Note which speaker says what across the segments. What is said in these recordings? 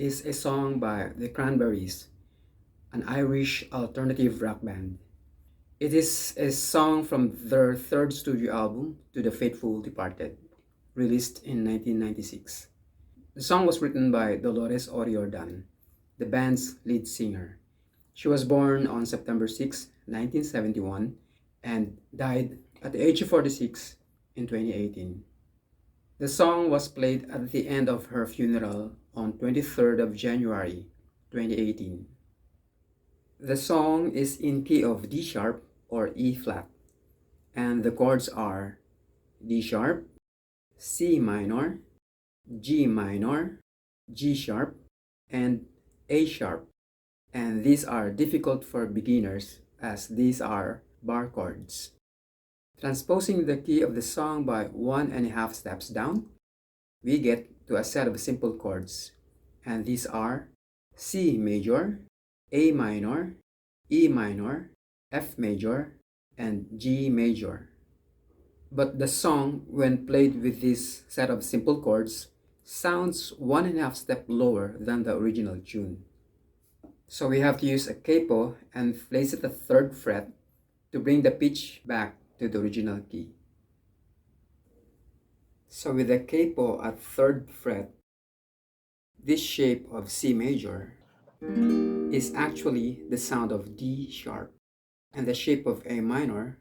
Speaker 1: is a song by the Cranberries, an Irish alternative rock band. It is a song from their third studio album, To the Faithful Departed, released in 1996. The song was written by Dolores O'Riordan, the band's lead singer. She was born on September 6, 1971, and died at the age of 46 in 2018. The song was played at the end of her funeral on 23rd of January 2018. The song is in key of D sharp or E flat, and the chords are D sharp, C minor, G minor, G sharp, and A sharp. And these are difficult for beginners as these are bar chords. Transposing the key of the song by 1.5 steps down, we get to a set of simple chords, and these are C major, A minor, E minor, F major, and G major. But the song, when played with this set of simple chords, sounds 1.5 step lower than the original tune. So we have to use a capo and place it at the 3rd fret to bring the pitch back to the original key. So with the capo at 3rd fret, this shape of C major is actually the sound of D sharp, and the shape of A minor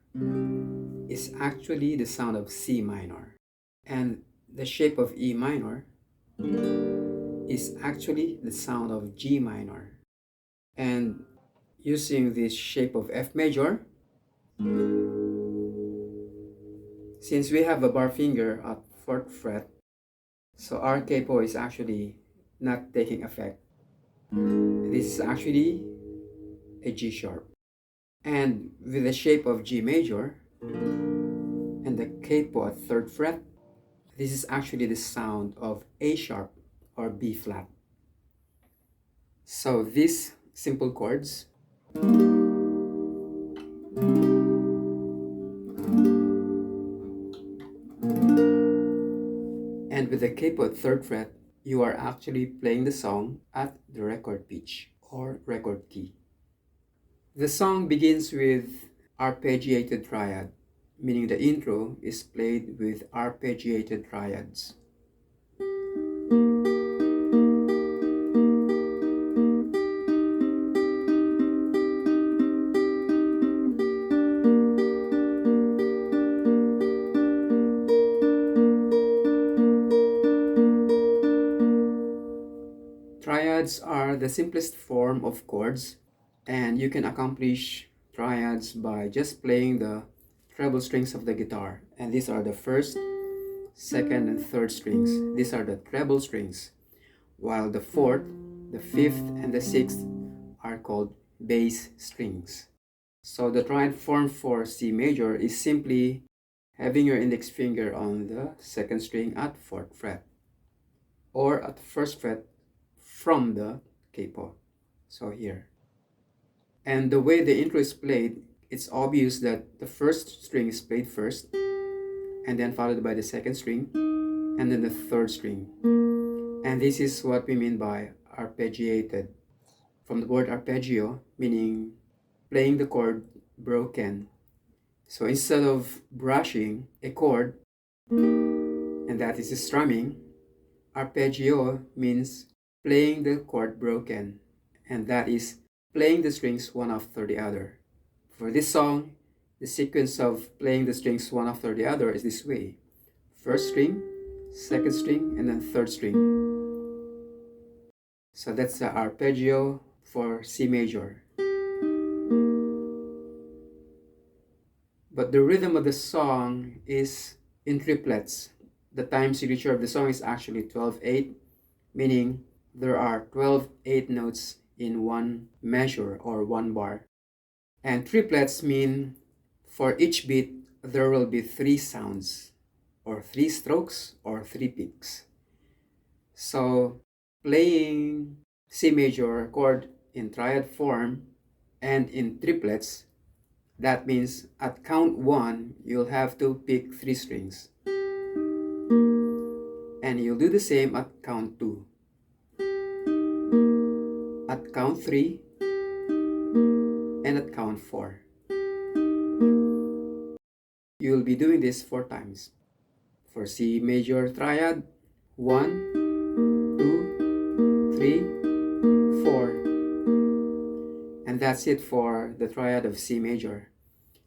Speaker 1: is actually the sound of C minor, and the shape of E minor is actually the sound of G minor. And using this shape of F major, since we have a bar finger at 4th fret, so our capo is actually not taking effect. This is actually a G sharp. And with the shape of G major and the capo at 3rd fret, this is actually the sound of A sharp or B flat. So these simple chords and with the capo at 3rd fret, you are actually playing the song at the record pitch or record key. The song begins with arpeggiated triad, meaning the intro is played with arpeggiated triads. Triads are the simplest form of chords, and you can accomplish triads by just playing the treble strings of the guitar. And these are the 1st, 2nd, and 3rd strings. These are the treble strings, while the 4th, the 5th, and the 6th are called bass strings. So the triad form for C major is simply having your index finger on the 2nd string at 4th fret, or at the 1st fret from the capo, so here. And the way the intro is played, it's obvious that the 1st string is played first, and then followed by the 2nd string, and then the 3rd string. And this is what we mean by arpeggiated, from the word arpeggio, meaning playing the chord broken. So instead of brushing a chord, and that is strumming, arpeggio means playing the chord broken, and that is playing the strings one after the other. For this song, the sequence of playing the strings one after the other is this way: 1st string, 2nd string, and then 3rd string. So that's the arpeggio for C major. But the rhythm of the song is in triplets. The time signature of the song is actually 12/8, meaning there are 12/8 notes in one measure or one bar. And triplets mean for each beat there will be 3 sounds, or 3 strokes, or 3 peaks. So playing C major chord in triad form and in triplets, that means at count 1 you'll have to pick 3 strings, and you'll do the same at count 2. at count 3 and at count 4. You will be doing this 4 times. For C major triad, 1, 2, 3, 4. And that's it for the triad of C major.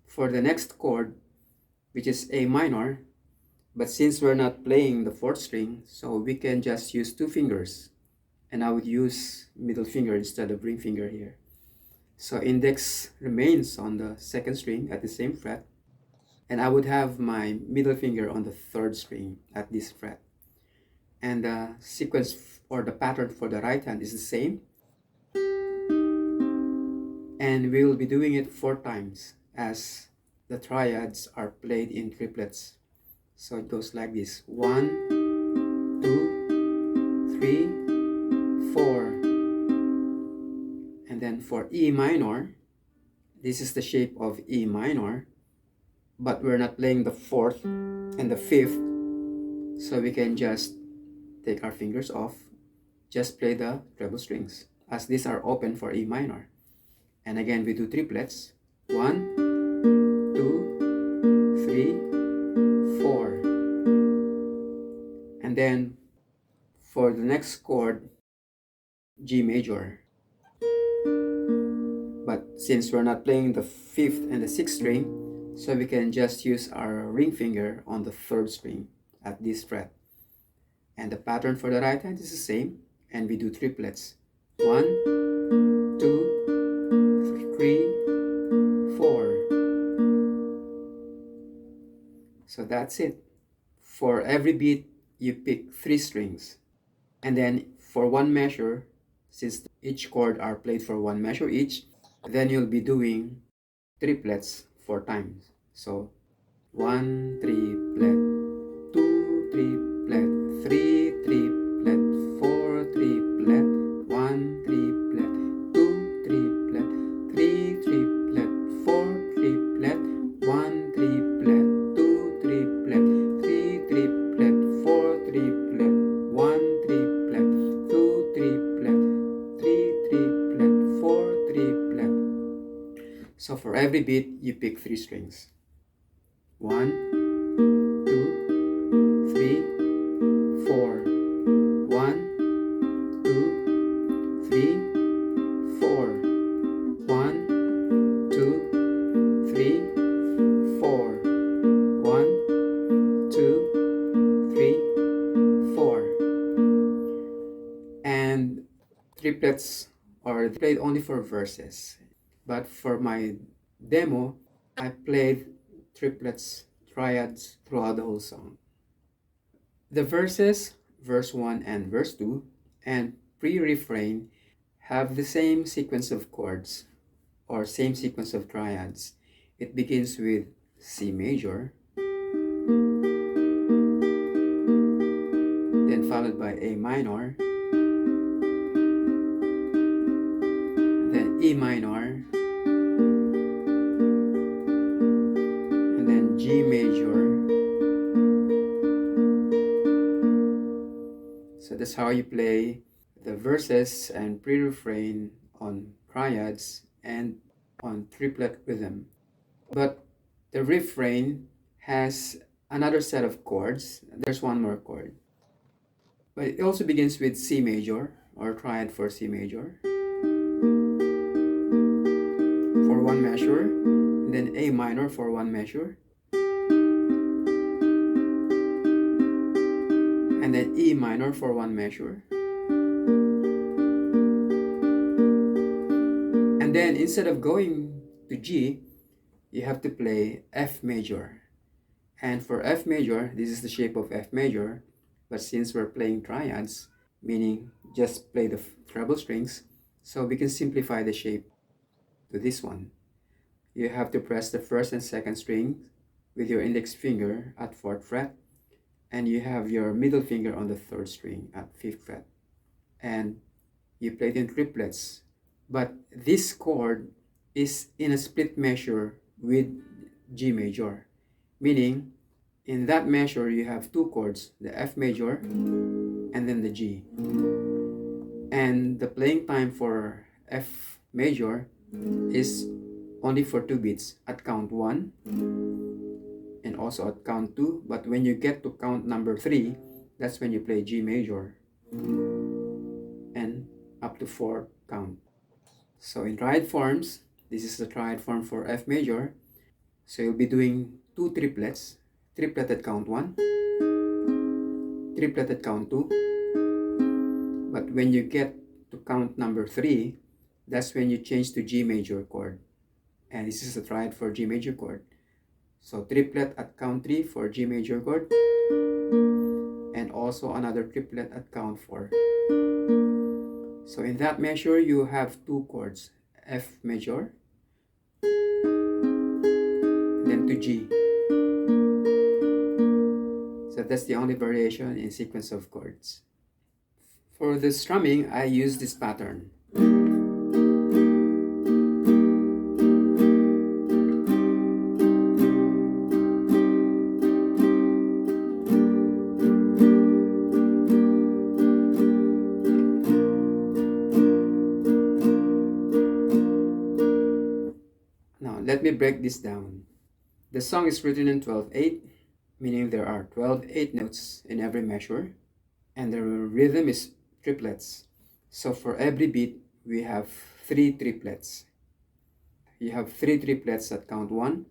Speaker 1: For the next chord, which is A minor, but since we're not playing the 4th string, so we can just use 2 fingers. And I would use middle finger instead of ring finger here. So index remains on the 2nd string at the same fret, and I would have my middle finger on the 3rd string at this fret. And the sequence or the pattern for the right hand is the same. And we will be doing it 4 times as the triads are played in triplets. So it goes like this: 1, 2, 3, 4. And then for E minor, this is the shape of E minor, but we're not playing the 4th and the 5th, so we can just take our fingers off, just play the treble strings, as these are open for E minor. And again, we do triplets: 1, 2, 3, 4. And then for the next chord, G major. But since we're not playing the 5th and the 6th string, so we can just use our ring finger on the 3rd string at this fret. And the pattern for the right hand is the same, and we do triplets: 1, 2, 3, 4. So that's it. For every beat, you pick 3 strings. And then for one measure, since each chord are played for one measure each, then you'll be doing triplets 4 times. So 1 triplet, 2 triplet, 3 triplet, 4 triplet, 1 triplet, 2 triplet, 3 triplet, 4 triplet, 1 triplet, 2 triplet, 3 triplet, 4 triplet, 1 triplet, 2 triplet, 3 triplet, 4 triplet. So for every beat, you pick 3 strings. 1, 2, 3, 4. 1, 2, 3, 4. 1, 2, 3, 4. 1, 2, 3, 4. And triplets are played only for verses. But for my demo, I played triplets, triads throughout the whole song. The verses, verse 1 and verse 2, and pre-refrain have the same sequence of chords or same sequence of triads. It begins with C major, then followed by A minor, then E minor, and then G major. So that's how you play the verses and pre-refrain on triads and on triplet rhythm. But the refrain has another set of chords. There's one more chord. But it also begins with C major, or triad for C major, for one measure, and then A minor for one measure, and then E minor for one measure. And then instead of going to G, you have to play F major. And for F major, this is the shape of F major, but since we're playing triads, meaning just play the treble strings, so we can simplify the shape to this one. You have to press the 1st and 2nd string with your index finger at 4th fret, and you have your middle finger on the 3rd string at 5th fret. And you play it in triplets. But this chord is in a split measure with G major, meaning in that measure you have 2 chords, the F major and then the G. And the playing time for F major is only for 2 beats at count 1 and also at count 2, but when you get to count number 3, that's when you play G major and up to 4 count. So in triad forms, this is the triad form for F major. So you'll be doing 2 triplets, triplet at count 1, triplet at count 2, but when you get to count number 3, that's when you change to G major chord. And this is a triad for G major chord. So triplet at count 3 for G major chord, and also another triplet at count 4. So in that measure, you have 2 chords, F major, then to G. So that's the only variation in sequence of chords. For the strumming, I use this pattern. Now, let me break this down. The song is written in 12/8, meaning there are 12/8 notes in every measure, and the rhythm is triplets. So for every beat, we have 3 triplets. You have 3 triplets at count 1,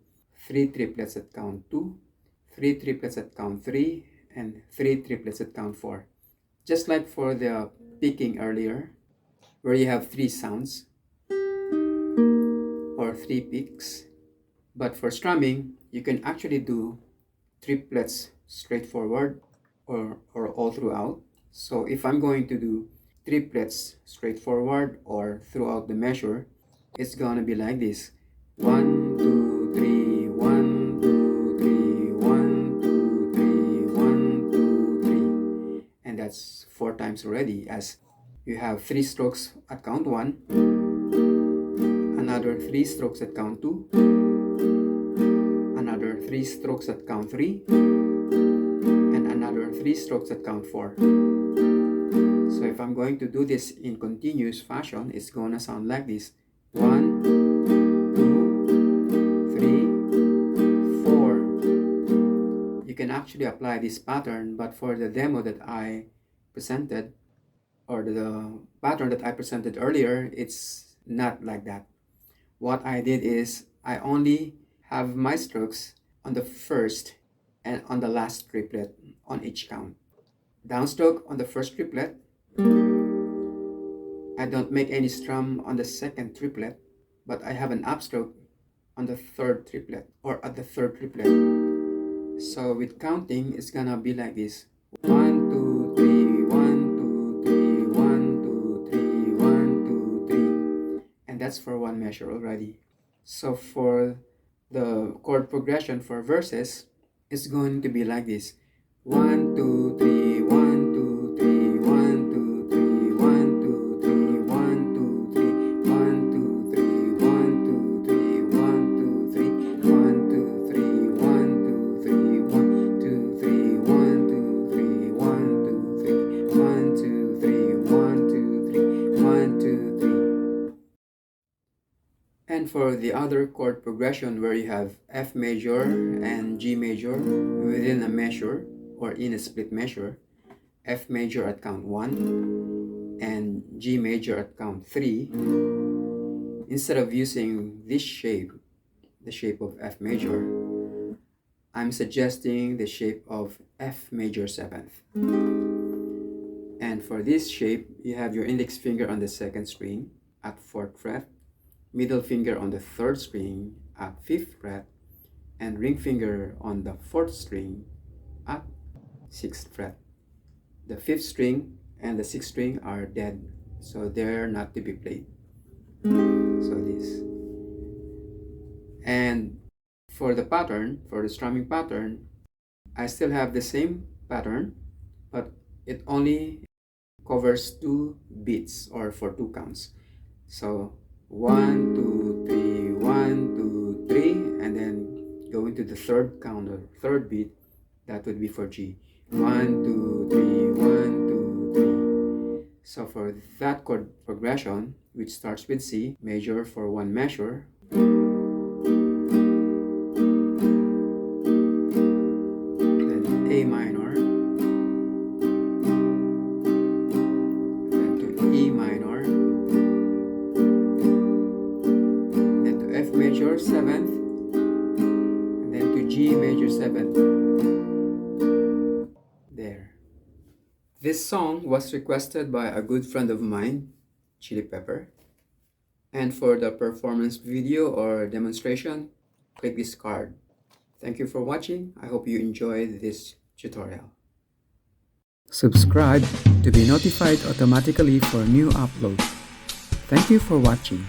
Speaker 1: 3 triplets at count 2, 3 triplets at count 3, and 3 triplets at count 4. Just like for the picking earlier, where you have 3 sounds or 3 picks. But for strumming, you can actually do triplets straightforward or all throughout. So if I'm going to do triplets straightforward or throughout the measure, it's gonna be like this: 1, 2, 3, 1, 2, 3, 1, 2, 3, 1, 2, 3, and that's 4 times already, as you have 3 strokes at count 1, another 3 strokes at count 2, another 3 strokes at count 3, and another 3 strokes at count 4. So if I'm going to do this in continuous fashion, it's gonna sound like this: 1, 2, 3, 4. You can actually apply this pattern, but for the demo that I presented, or the pattern that I presented earlier, it's not like that. What I did is I only have my strokes on the first and on the last triplet on each count. Downstroke on the first triplet. I don't make any strum on the second triplet, but I have an upstroke on the third triplet or at the third triplet. So with counting, it's gonna be like this: 1, 2, 3, 1, 2, 3, 1, 2, 3, 1, 2, 3. And that's for one measure already. So for the chord progression for verses, it's going to be like this: 1, 2, 3, 1, 2, 3, 1, 2, 3, 1, 2, 3, 1, 2, 3, 1, 2, 3, 1, 2, 3, 1, 2, 3, 1, 2, 3, 1, 2, 3, 1, 2, 3, 1, 2, 3, 1, 2, 3, 1, 2, 3, 1, 2, 3, 1, 2, 3. And for the other chord progression where you have F major and G major within a measure or in a split measure, F major at count 1 and G major at count 3, instead of using this shape, the shape of F major, I'm suggesting the shape of F major 7th. And for this shape, you have your index finger on the 2nd string at 4th fret, middle finger on the 3rd string at 5th fret, and ring finger on the 4th string at 6th fret. The 5th string and the 6th string are dead, so they're not to be played. So this. And for the pattern, for the strumming pattern, I still have the same pattern, but it only covers 2 beats or for 2 counts. So 1, 2, 3, 1, 2, 3, and then go into the 3rd count or 3rd beat. That would be for G. 1, 2, 3, 1, 2, 3. So for that chord progression, which starts with C major for one measure, then A minor, then to E minor, then to F major 7th, and then to G major 7th. There. This song was requested by a good friend of mine, Chili Pepper. And for the performance video or demonstration, click this card. Thank you for watching. I hope you enjoyed this tutorial. Subscribe to be notified automatically for new uploads. Thank you for watching.